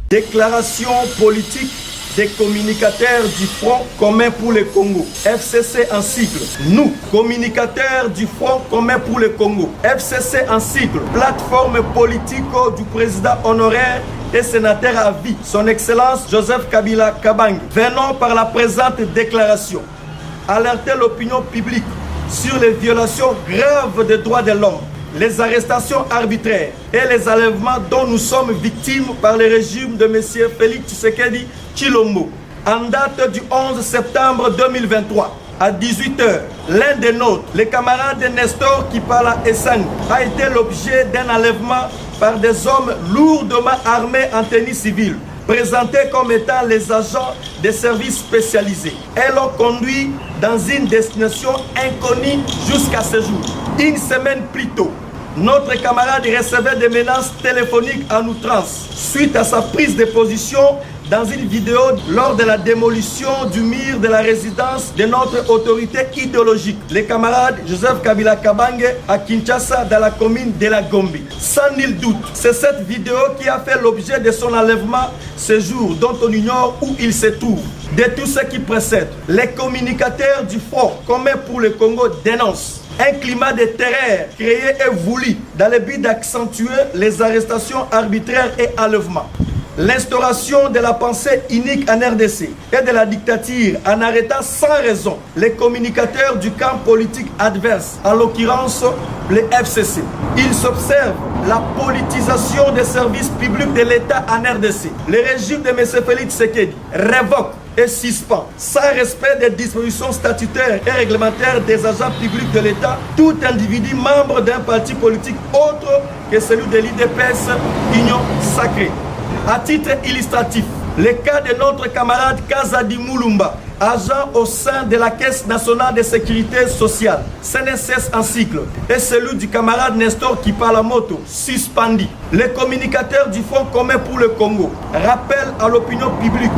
Déclaration politique des communicateurs du Front commun pour le Congo, FCC en sigle. Nous, communicateurs du Front commun pour le Congo, FCC en sigle, plateforme politique du président honoraire et sénateur à vie, son Excellence Joseph Kabila Kabange. Venons par la présente déclaration alerter l'opinion publique sur les violations graves des droits de l'homme, les arrestations arbitraires et les enlèvements dont nous sommes victimes par le régime de M. Félix Tshisekedi Tshilombo. En date du 11 septembre 2023, à 18 h, l'un des nôtres, le camarade Nestor Kipala Essang, a été l'objet d'un enlèvement par des hommes lourdement armés en tenue civile, présentés comme étant les agents des services spécialisés. Elles l'ont conduit dans une destination inconnue jusqu'à ce jour. Une semaine plus tôt, notre camarade recevait des menaces téléphoniques en outrance suite à sa prise de position dans une vidéo lors de la démolition du mur de la résidence de notre autorité idéologique, le camarade Joseph Kabila Kabange à Kinshasa dans la commune de la Gombe. Sans nul doute, c'est cette vidéo qui a fait l'objet de son enlèvement ce jour dont on ignore où il se trouve. De tout ce qui précède, les communicateurs du Front commun pour le Congo dénoncent un climat de terreur créé et voulu dans le but d'accentuer les arrestations arbitraires et enlèvements. L'instauration de la pensée unique en RDC et de la dictature en arrêtant sans raison les communicateurs du camp politique adverse, en l'occurrence le FCC. Il s'observe la politisation des services publics de l'État en RDC. Le régime de M. Félix Tshisekedi révoque et suspend, sans respect des dispositions statutaires et réglementaires des agents publics de l'État, tout individu membre d'un parti politique autre que celui de l'IDPS, Union Sacrée. À titre illustratif, le cas de notre camarade Kazadi Moulumba, agent au sein de la Caisse nationale de sécurité sociale, CNSS en cycle, et celui du camarade Nestor Kipalamoto, suspendu. Les communicateurs du Front commun pour le Congo rappellent à l'opinion publique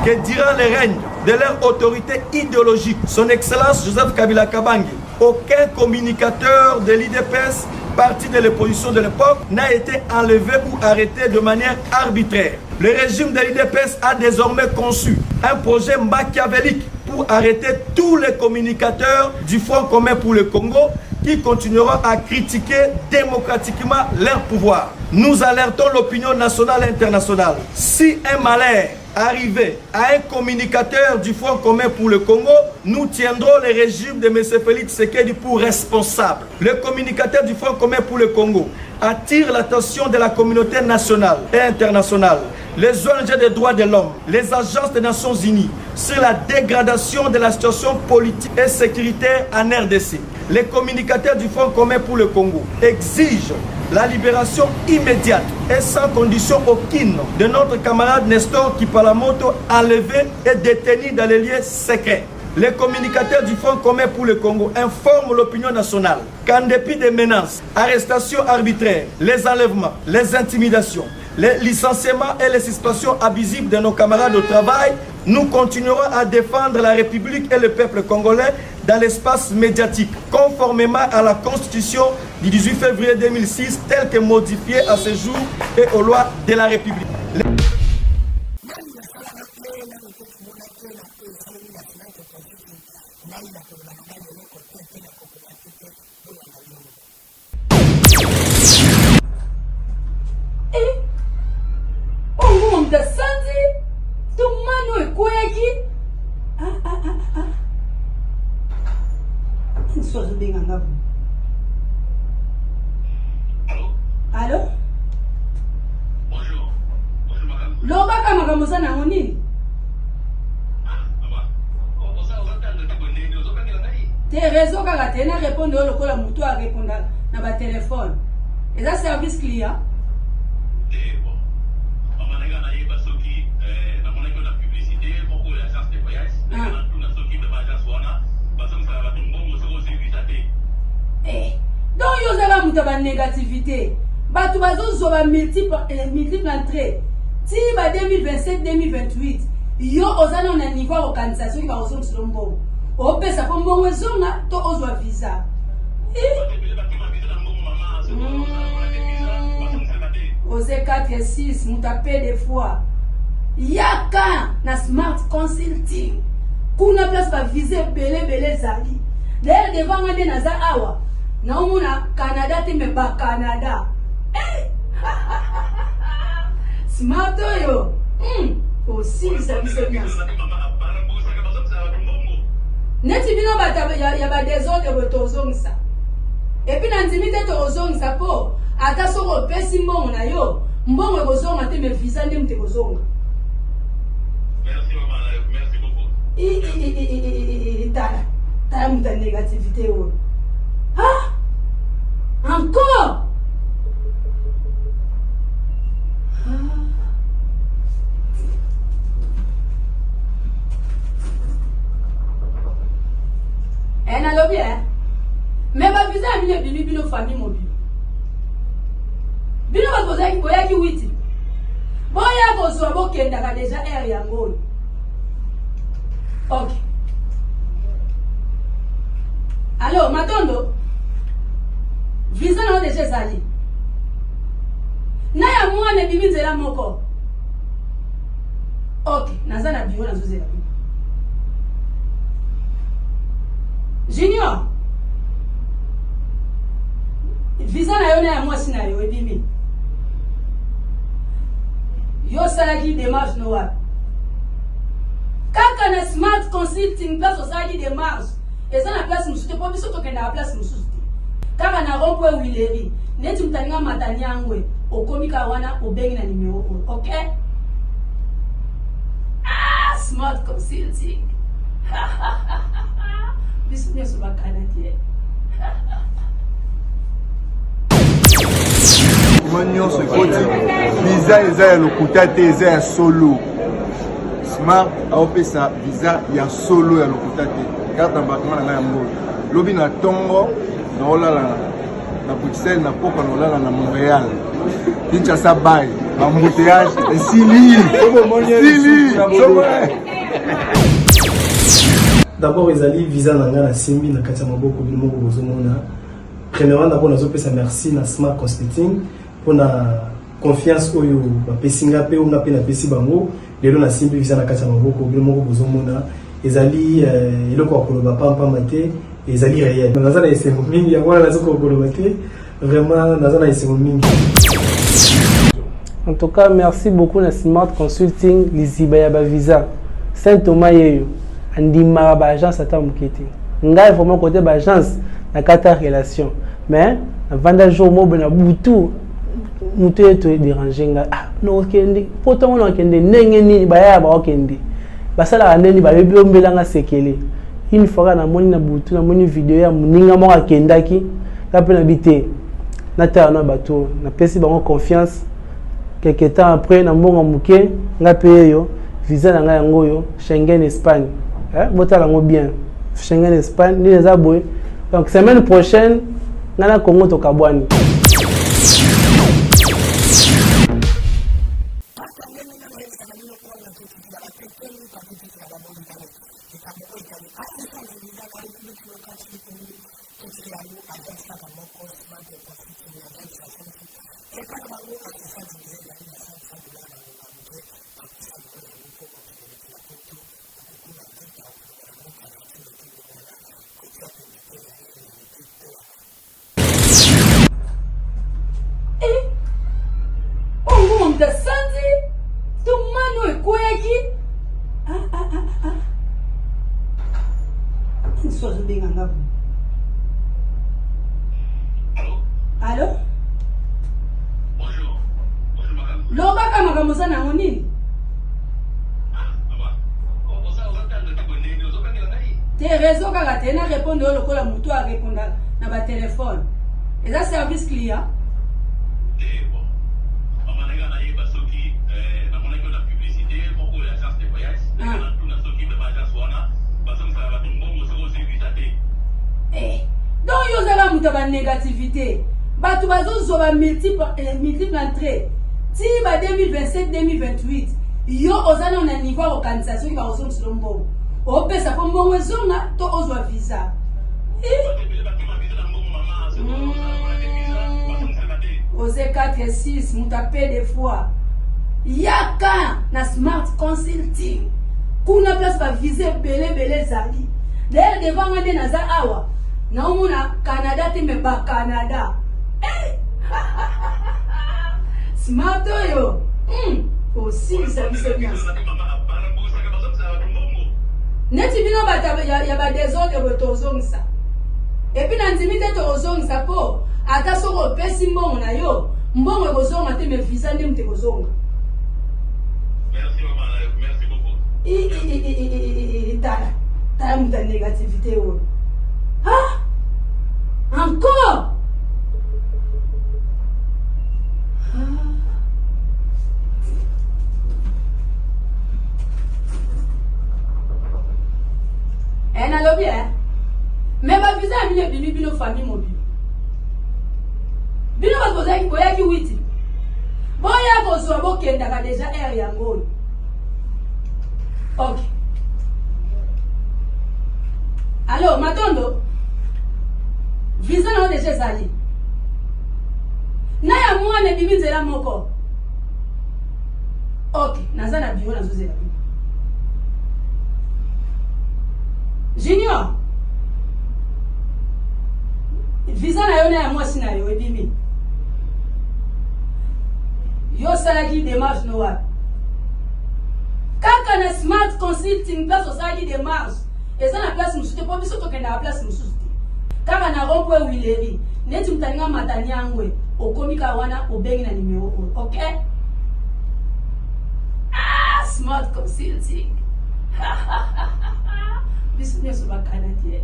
que durant le règne de leur autorité idéologique, son Excellence Joseph Kabila Kabange, aucun communicateur de l'IDPS, parti de l'opposition de l'époque, n'a été enlevé ou arrêté de manière arbitraire. Le régime de l'IDPS a désormais conçu un projet machiavélique pour arrêter tous les communicateurs du Front commun pour le Congo qui continueront à critiquer démocratiquement leur pouvoir. Nous alertons l'opinion nationale et internationale. Si un malheur arrivé à un communicateur du Front commun pour le Congo, nous tiendrons le régime de M. Félix Tshisekedi pour responsable. Le communicateur du Front commun pour le Congo attire l'attention de la communauté nationale et internationale, les ONG des droits de l'homme, les agences des Nations Unies sur la dégradation de la situation politique et sécuritaire en RDC. Les communicateurs du Front commun pour le Congo exigent la libération immédiate et sans condition aucune de notre camarade Nestor Kipalamoto enlevé et détenu dans les lieux secrets. Les communicateurs du Front commun pour le Congo informent l'opinion nationale qu'en dépit des menaces, arrestations arbitraires, les enlèvements, les intimidations, les licenciements et les suspensions abusives de nos camarades au travail, nous continuerons à défendre la République et le peuple congolais dans l'espace médiatique, conformément à la Constitution du 18 février 2006, telle que modifiée à ce jour et aux lois de la République. Allô? Bonjour. Bonjour madame. Lobaka makamuza na nini? Maman. On s'entend de te bonner, nous sommes pas là. Te Tes réseaux kaka te na répondre au lokola mutu a répondre na ba téléphone. Et ça service client. Bon. Maman nga na yeba soki na mona ko na publicité beaucoup l'agence de voyage. Na tout na soki de agence wana parce que ça va tout mbongo soko visa te. Donc yo zaba mutu ba négativité. Batu bazo zo ba multiple entrée. Si ba 2027 2028 yo ozana na niveau organisation ki ba ozo sur mbongo. O pesa po mbongo zonga to ozwa visa. Osez 4 et 6, nous tapez des fois. Yaka na smart consulting. Kuna place pa viser belé zali. D'ailleurs devant moi na za awa. Na omuna Canada te me ba Canada. Smart yo. Aussi service bien. Neti bino bata ya ba désordre tozongisa. Et puis n'intimité tozongisa po ata soko pesi mbongo na yo mbongo ekozonga te me visa nde mute kozonga. Merci maman, merci beaucoup. Tala muta négativité oyo. Ah, encore. Nalobi mais ba visa ya bino famille mobile. Bino ba kozaki boyaki witi. Boya kozwa bokenda ka déjà air yango. OK. Allô, Matondo. Visa na déjà zali. Na ya mwana bibi nzela moko. OK, naza na bio na zozela. Junior. Visa na yo na ya mwasi na yo ebimi. Yo salaki démarche no wa. Kaka na smart consulting place osaki démarche. Eza na place mususu te po biso tokenda na place mususu te. Kaka na rompo Wileri. Neti mtaninga matani yangwe. Okomika wana obengi na numéro. OK? Ah, smart consulting. Biso ne so ba Canadien. Nyonso ekoti visa eza ya lokuta te eza ya solo. Smart aopesa visa ya solo ya lokuta te carte d'embarquement na ngai ya mbolo lobi na ntongo naolala na Bruxelles na poko naolala na Montréal Kinshasa bay bambouteillage esili. D'abord ezali visa na ngai na simbi na kati ya maboko bino moko bozomona. Premièrement d'abord nazopesa merci na Smart Consulting pour la confiance oyo bapesinga pe onga pe na pesi bango lelo na simbi visa na kati ya maboko bino moko bozomona ezali eloko akoloba pampa mate ezali réel. Naza na esengo mingi yango wana nazoko koloba te vraiment naza na esengo mingi. En tout cas, merci beaucoup na Smart Consulting liziba ya ba visa Saint Thomas yeyo andima ba agence ata mukete ngai vraiment côté ba agence na kata relation mais na vanda jour mo na butu mutu eto déranger nga no kende poto no kende nenge nini baya ba okende basala neni ba biombela nga sekele une fois na moni na butu na moni video ya muninga mo akendaki kape na bité na ta na bato na pesi bango confiance quelque temps après na mbongo muke nga pe yo visa na nga yango yo Schengen Espagne botala ngo bien Schengen Espagne ni les aboy. Donc semaine prochaine ngana Congo to kabwani. Allô? Bonjour. Bonjour madame. Loba kama kamusa na nini? Tes réseaux kaka te na répondre au lokola mutu a répondre na ba téléphone. Et ça service client. Bon. Maman nanga na yeba soki na mona ko na publicité pour l'agence de voyage. Na tout na soki de agence wana parce que ça va tout bon so c'est visa te. Donc yo zala mutu ba négativité. Ba tu bazo zo ba multiple entrée. Ti ba 2027 2028 yo ozana na niveau organisation qui va ozon sur mbongo. O pesa po mbongo ezonga to ozwa visa. Ose 4 et 6 mutape des fois. Yaka na smart consulting. Kuna place ba viser belé zali. D'ailleurs devant moi na za awa. Na umuna Canada te me ba Canada. Smart yo. Aussi service bien. Neti bino bata ya ba désordre botozongisa. Et puis na ntimite tozongisa po ata soko pesi mbongo na yo mbongo ekozonga te me visa nde mute kozonga. Merci maman, merci beaucoup. Tala muta négativité o. Ah! Encore! Na lobby hein. Mais ba visa mine bibi bino famille mobile. Bino ba koza ki boya ki witi. Boya ko so bo kenda ka déjà air yango. OK. Allô, Matondo. Visa na déjà zali. Na ya mwana bibi nzela moko. OK, nazana bio na zozela. Junior. Visa na yo na ya mwasi na yo ebimi. Yo salaki démarche no wa. Kaka na smart consulting place osaki démarche. Eza na place musute po biso to kenda na place musute. Kaka na rompo Wileri. Neti mtaninga matani yangwe. Okomika wana obengi na numéro. OK? Ah, smart consulting. Biso nyeso ba Canadien.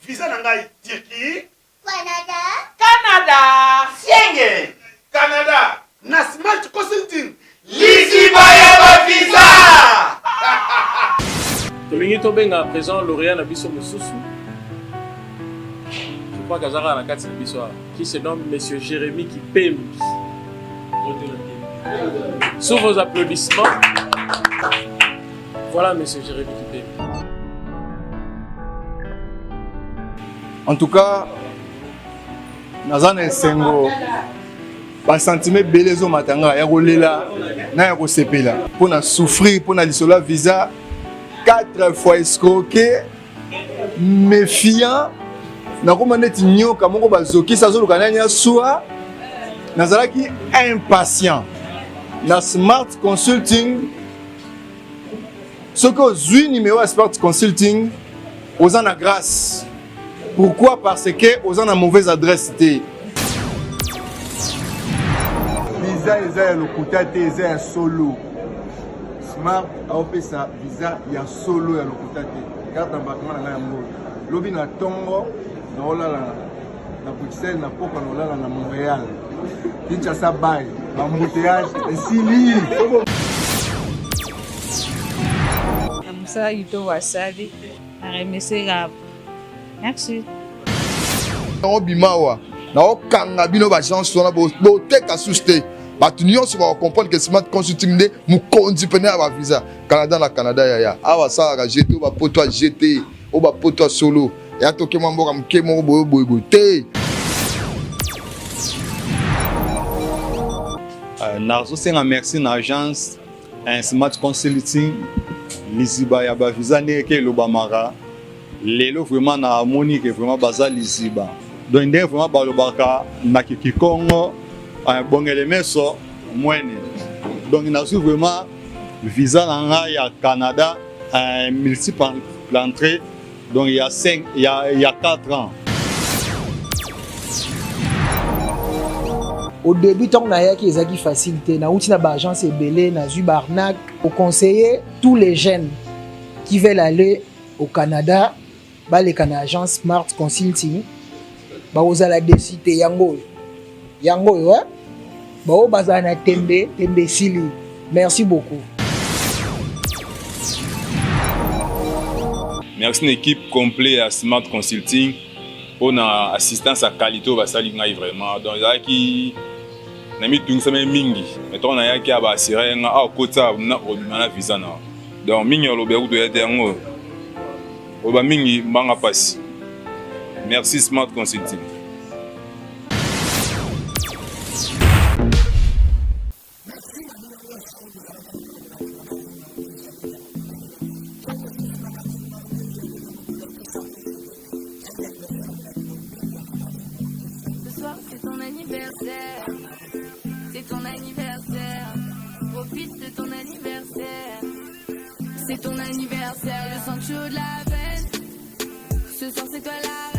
Visa na ngai Turquie, Canada, Schengen, Canada, na Smart Consulting. Liziba ya ba visa. Tolingi tobenga présent lauréat na biso mosusu. Je crois qu'azara na kati na biso qui se nomme Monsieur Jérémy Kipembi. Sous vos applaudissements. Voilà Monsieur Jérémy Kipembi. En tout cas, nazana esengo ba sentiment belezo matanga ya kolela na ya kosepela pona souffrir pona lisola visa 4 fois escroqué méfiant na komandeti nyoka moko bazoki sazo lukananya soa nazalaki impatient na Smart Consulting ce que ozui numéro à Smart Consulting aux na grâce. Pourquoi? Parce que aux en a mauvaise adresse. Visa eza lokuta te eza ya solo. Smart aopé sa visa ya solo ya lokuta te. Carte d'embarquement na ngai mbo. Lobi na tongo na olala na Bruxelles na poko na olala na Montréal. Kinshasa bay, embouteillage esili. Amsa ito wasabi. Aremese rap. Merci. Bimawa na okanga bino ba chance sona bo teka suste batu nyonso ba comprendre que Smart Consulting de mukonzi pene ba visa Canada na Canada ya awa sala jeté ba poto jeté o ba poto solo ya toke mamboka mke mo boy te nazo senga merci na agence Smart Consulting Liziba ya ba visa ne ke lo ba mara lelo vraiment na moni que vraiment baza Liziba donc ndé vraiment balobaka na Kikongo bongele meso mwene donc na su vraiment visa na nga ya Canada multiple entrée donc il y a 4 ans. Au début tant na ya ki ezaki facilité na outi na ba agence ebele na zu barnac Pour conseiller tous les jeunes qui veulent aller au Canada, les Canadiens Smart Consulting, vous allez décider Yango, ouais? Vous allez Tembe Sili. Merci beaucoup. Merci une équipe complète à Smart Consulting. On a assistance à qualité, on va saluer vraiment. Donc, il y a qui nami tout ça mingi. Mettons on a qui a assuré un à côté na on visa na. Donc mingi lo beru de yango. Oba mingi manga passe. Merci Smart Consulting. C'est ton anniversaire, le sang chaud de la veine. Ce soir c'est toi la reine.